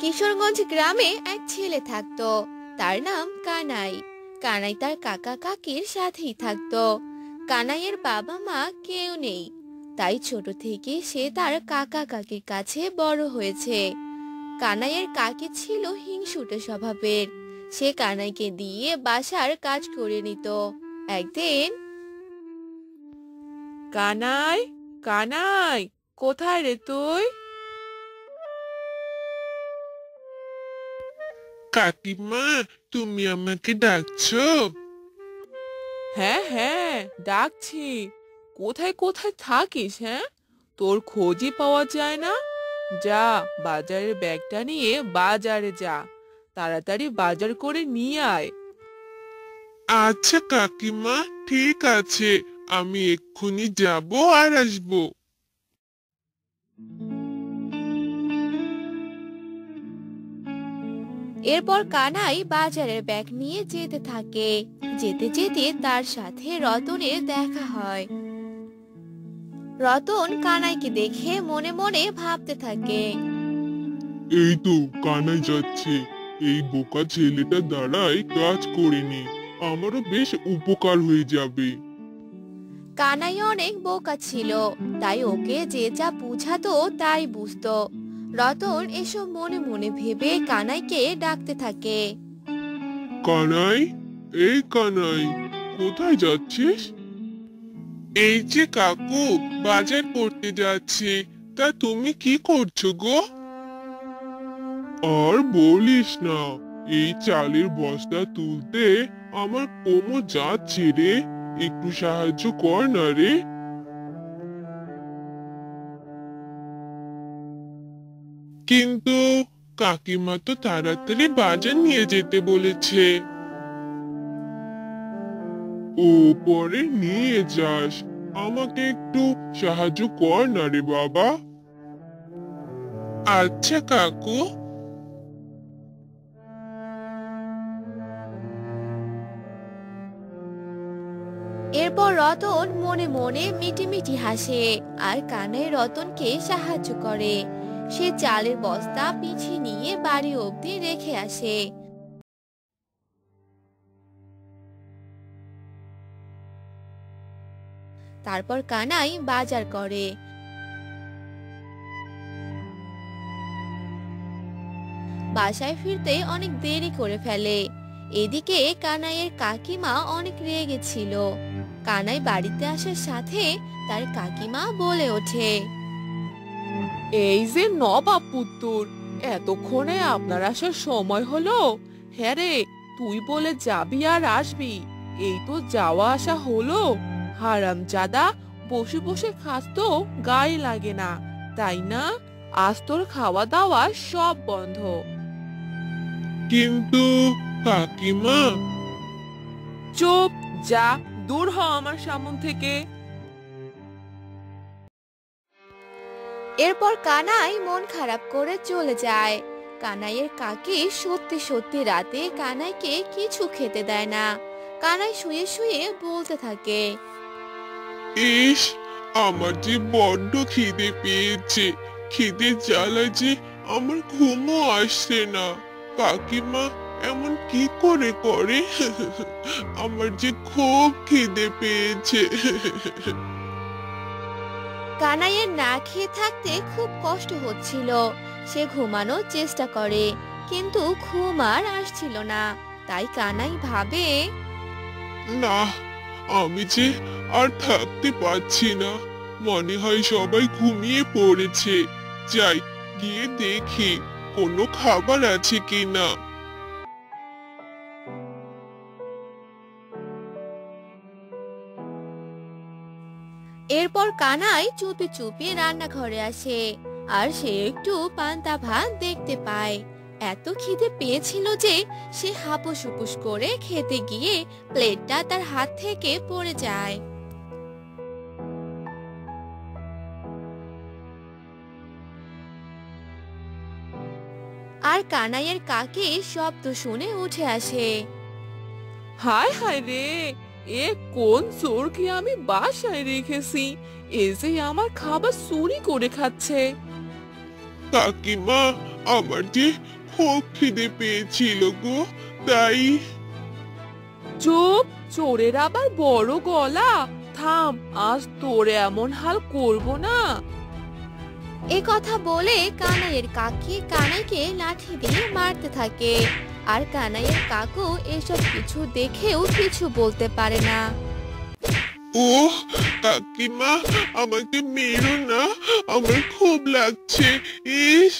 কিশোরগঞ্জ গ্রামে এক ছেলে থাকতো। তার নাম কানাই। কানাই তার কাকা কাকির সাথেই থাকতো। কানাইয়ের বাবা মা কেউ নেই, তাই ছোট থেকে সে তার কাকা কাকির কাছে বড় হয়েছে। কানাইয়ের কাকি ছিল হিংসুটে স্বভাবের। সে কানাইকে দিয়ে বাসার কাজ করে নিত। একদিন, কানাই, কানাই, কোথায় রে তুই? কাকিমা, তুমি আমাকে ডাকছো? হ্যাঁ হ্যাঁ, ডাকছি। কোথায় কোথায় থাকিস? হ্যাঁ, তোর খোঁজই পাওয়া যায় না। যা, বাজারের ব্যাগটা নিয়ে বাজারে যা। তাড়াতাড়ি বাজার করে নিয়ে আয়। আচ্ছা কাকিমা, ঠিক আছে, আমি এক্ষুনি যাব আর আসবো। এরপর কানাই বাজারের ব্যাগ নিয়ে যেতে থাকে। যেতে যেতে তার সাথে রতনের দেখা হয়। রতন কানাইকে দেখে মনে মনে ভাবতে থাকে। এই তো কানাই যাচ্ছে, এই বোকা ছেলেটা দ্বারাই কাজ করে নি, আমারও বেশ উপকার হয়ে যাবে। কানাই অনেক বোকা ছিল, তাই ওকে যে যা বুঝাতো তাই বুঝতো। রতন এসব মনে মনে ভেবে কানাইকে ডাকতে থাকে। কানাই, এই কানাই, কোথায় যাচ্ছিস? এই যে কাকু, বাজার করতে যাচ্ছে। তা তুমি কি করছো গো? আর বলিস না, এই চালের বস্তা তুলতে আমার কোমর যাচ্ছে রে, একটু সাহায্য কর না রে। কিন্তু কাকিমা তো তাড়াতাড়ি বাজার নিয়ে যেতে বলেছে। ও, পরে নিয়ে যাস, আমাকে একটু সাহায্য কর না রে বাবা। আচ্ছা কাকু। এরপর রতন মনে মনে মিটিমিটি হাসে আর কানাই রতনকে সাহায্য করে। সে চালের বস্তা পিছিয়ে নিয়ে বাড়ি অবধি রেখে আসে। তারপর কানাই বাজার করে। বাসায় ফিরতে অনেক দেরি করে ফেলে। এদিকে কানাইয়ের কাকিমা অনেক রেগে ছিল। কানাই বাড়িতে আসার সাথে তার কাকিমা বলে ওঠে। এই যে নবাব পুত্তর, এতক্ষণে আপনার আসার সময় হলো? হ্যাঁ রে, তুই বলে যাবি আর আসবি, এই তো যাওয়া আসা হলো। হারামজাদা, বসে বসে খাস তো গায়ে লাগে না, তাই না? আজ তোর খাওয়া দাওয়া সব বন্ধ। কিন্তু কাকিমা। চুপ, যা, দূর হ আমার সামন থেকে। এরপর কানাই মন খারাপ করে চলে যায়। কানাইয়ের কাকি সত্যি সত্যি রাতে কানাইকে কিছু খেতে দেয় না। কানাই শুয়ে শুয়ে বলতে থাকে। ইস, আমার যে বড্ড খিদে পেয়েছে, খিদে জ্বালা যে আমার ঘুমও আসছে না। কাকিমা এমন কি করে করে? আমার যে খুব খিদে পেয়েছে। কানাইয়ের না খেয়ে থাকতে খুব কষ্ট হচ্ছিল। সে ঘুমানোর চেষ্টা করে, কিন্তু ঘুম আর আসছিল না। তাই কানাই ভাবে। না, আমি যে আর থাকতে পারছি না, মনে হয় সবাই ঘুমিয়ে পড়েছে। যাই, গিয়ে দেখি কোনো খাবার আছে কিনা। এরপর কানাই চুপি চুপি রান্নাঘরে আসে আর সে একটু পান্তা ভাত দেখতে পায়। এত খিদে পেয়েছিল যে সে হাপুস হুপুস করে খেতে গিয়ে প্লেটটা তার হাত থেকে পড়ে যায়। আর কানাইয়ের কাকি শব্দ শুনে উঠে আসে। হায় হায় রে, এ কোন চোরকে আমি বাসায় রেখেছি, এ যে আমার খাবার চুরি করে খাচ্ছে। কাকিমা, আমার যে খুব খিদে পেয়েছিল গো, তাই। চুপ, চোরের আবার বড় গলা। থাম, আজ তোর এমন হাল করব না। এ কথা বলে কানাইয়ের কাকি কানাইকে লাঠি দিয়ে মারতে থাকে। আর কানাইয়ের কাকু এসব কিছু দেখেও কিছু বলতে পারে না। ও কাকিমা, আমাকে মেরো না, আমার খুব লাগছে। ইস,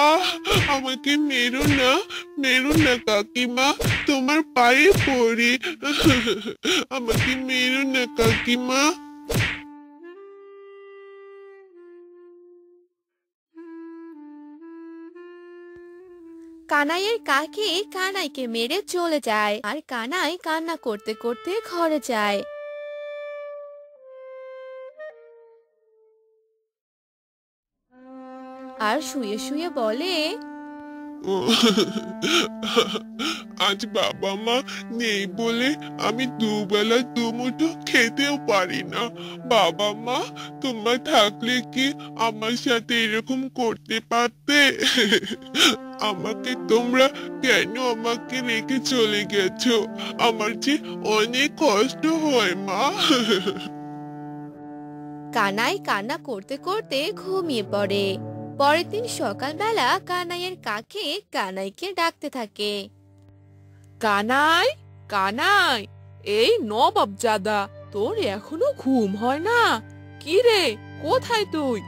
আহ, আমাকে মেরো না কাকিমা, তোমার পায়ে পড়ি। আমাকে মেরো না কাকিমা। কানাইয়ের কাকি কানাইকে মেরে চলে যায় আর কানাই কান্না করতে করতে ঘরে যায়। আর শুয়ে শুয়ে বলে, আজ বাবা মা নেই বলে আমি দুবেলা দুমুঠো খেতেও পারি না। বাবা মা, তোমরা থাকলে কি আমার সাথে এরকম করতে পারতে? আমাকে রেখে চলে গেছো? আমার যে অনেক কষ্ট হয় মা। কানাই কান্না করতে করতে ঘুমিয়ে পড়ে। পরের দিন সকালবেলা কানাইয়ের কাকি কানাইকে ডাকতে থাকে। কানাই, কানাই, এই নবাবজাদা, তোর এখনো ঘুম হয় না? কি রে, কোথায় তুই?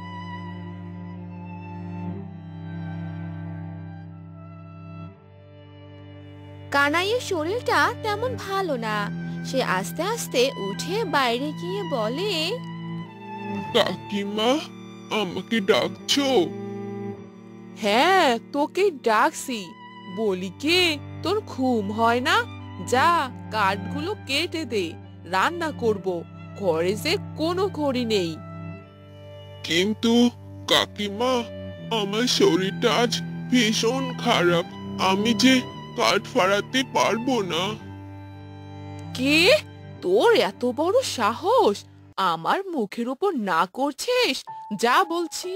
কানাইয়ের শরীরটা তেমন ভালো না। সে আস্তে আস্তে উঠে বাইরে গিয়ে বলে, কাকিমা, আমাকে ডাকছো? হ্যাঁ, তোকে ডাকছি। বলি কি, তোর ঘুম হয় না? যা, কাঠগুলো কেটে দে, রান্না করব। ঘরে যে কোনো খড়ি নেই। কিন্তু কাকিমা, আমার শরীরটা আজ ভীষণ খারাপ, আমি যে কাঠ ফাড়াতে পারবো না। কি, তোর এত বড় সাহস? আমার মুখের উপর না করছিস? যা বলছি,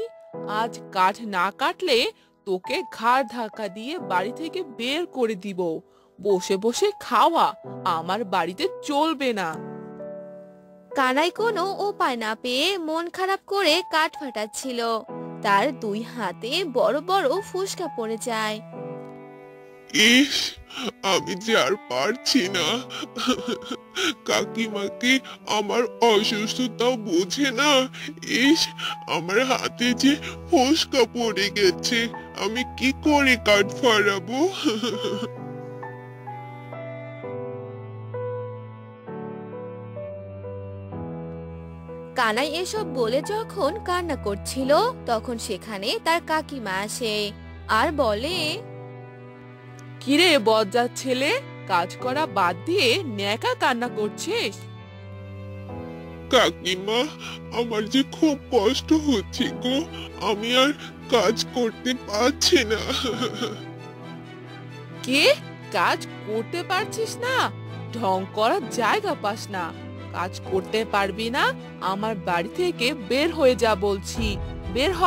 আজ কাঠ না কাটলে তোকে ঘাড় ধাক্কা দিয়ে বাড়ি থেকে বের করে দিব। বসে বসে খাওয়া আমার বাড়িতে চলবে না। কানাই কোনো উপায় না পেয়ে মন খারাপ করে কাঠ ফাটাচ্ছিল। তার দুই হাতে বড় বড় ফুসকা পড়ে যায়। ইস, আমি যে আর পারছি না। কাকিমাকে আমার অসুস্থতাও বোঝে না। ইস, আমার হাতে যে ফোসকা পড়ে গেছে, আমি কি করে কাঠ ফাড়াবো? কানাই এসব বলে যখন কান্না করছিল তখন সেখানে তার কাকিমা আসে আর বলে, কিরে বজ্জাত ছেলে, কাজ করা বাদ দিয়ে ন্যাকা কান্না করছিস? কাকিমা, আমার যে খুব কষ্ট হচ্ছে গো, আমি আর কাজ করতে পারছি না। কে, কাজ করতে পারছিস না? ঢং করার জায়গা পাস না। কাজ করতে পারবি না, আমার বাড়ি থেকে বের হয়ে যা বলছি। বের হ।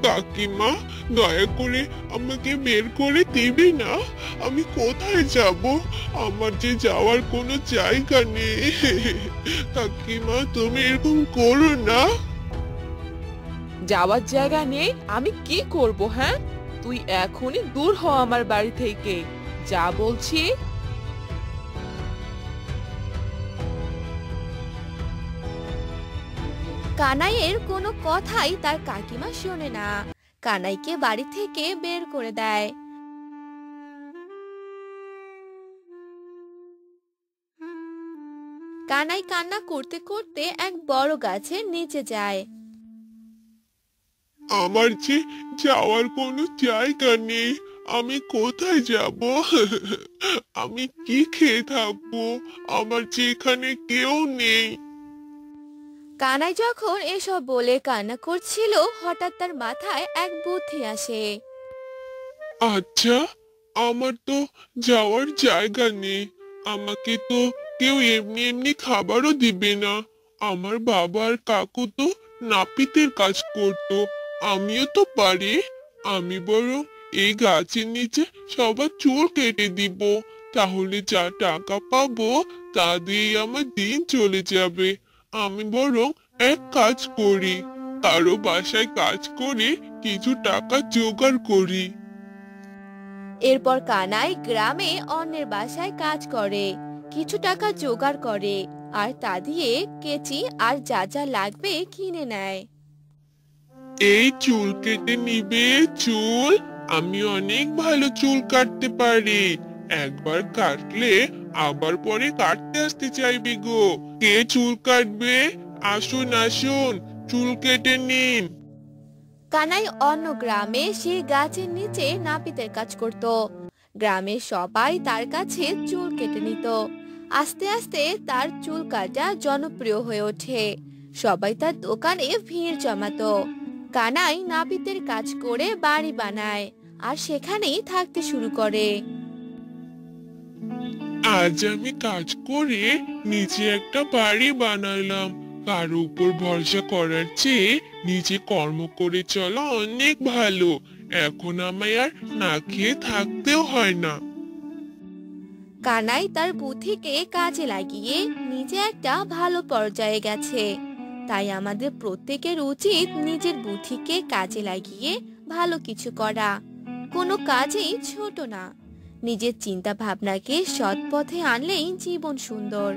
কাকিমা, দয়া করে আমাকে বের করে দিবি না? আমি কোথায় যাব? আমার যে যাওয়ার কোনো জায়গা নেই। কাকিমা, তুমি এরকম করো না। যাওয়ার জায়গা নেই, আমি কি করব? হ্যাঁ, তুই এখনই দূর হ আমার বাড়ি থেকে, যা বলছি। কানাইয়ের কোনো কথাই তার কাকিমা শোনে না। কানাইকে বাড়ি থেকে বের করে দেয়। কানাই কান্না করতে করতে এক বড় গাছের নিচে যায়। আমার যে যাওয়ার কোনো জায়গা নেই, আমি কোথায় যাব? আমি কি খেয়ে থাকবো? আমার যে এখানে কেউ নেই। কানাই যখন এসব বলে কান্না করছিল হঠাৎ তার মাথায় এক বুদ্ধি আসে। আচ্ছা, আমার তো যাওয়ার জায়গা নেই, আমাকে তো কেউ এমনি এমনি খাবারও দিবে না। আমার বাবা আর কাকু তো নাপিতের কাজ করতো, আমিও তো পারি। আমি বরং এই গাছের নিচে সবার চুল কেটে দিব, তাহলে যা টাকা পাবো তা দিয়ে আমার দিন চলে যাবে। আমি বরং এক কাজ করি, কারো বাসায় কাজ করে কিছু টাকা জোগাড় করি। এরপর কানাই গ্রামে অন্যের বাসায় কাজ করে, কিছু টাকা জোগাড় করে আর তা দিয়ে কেচি আর যা যা লাগবে কিনে নেয়। এই চুল কেটে নিবে চুল? আমি অনেক ভালো চুল কাটতে পারি। একবার কাটলে আবার পরে কাটতে আসতে চাইবে গো। কে চুল কাটবে? আসুন আসুন, চুল কেটে নিন। কানাই অন্য গ্রামে সেই গাছের নিচে নাপিতের কাজ করত। গ্রামের সবাই তার কাছে চুল কেটে নিত। আস্তে আস্তে তার চুল কাটা জনপ্রিয় হয়ে ওঠে, সবাই তার দোকানে ভিড় জমাতো। কানাই নাপিতের কাজ করে বাড়ি বানায় আর সেখানেই থাকতে শুরু করে। আজ আমি কাজ করে নিচে একটা বাড়ি বানালাম। কারো উপর ভরসা করার চেয়ে নিজে কর্ম করে চলা অনেক ভালো। এখন আমায় আর না খেয়ে থাকতেও হয় না। কানাই তার বুদ্ধিকে কাজে লাগিয়ে নিজে একটা ভালো পর্যায়ে গেছে। তাই আমাদের প্রত্যেকের উচিত নিজের বুদ্ধিকে কাজে লাগিয়ে ভালো কিছু করা। কোনো কাজেই ছোট না। নিজের চিন্তা ভাবনাকে সৎ পথে আনলেই জীবন সুন্দর।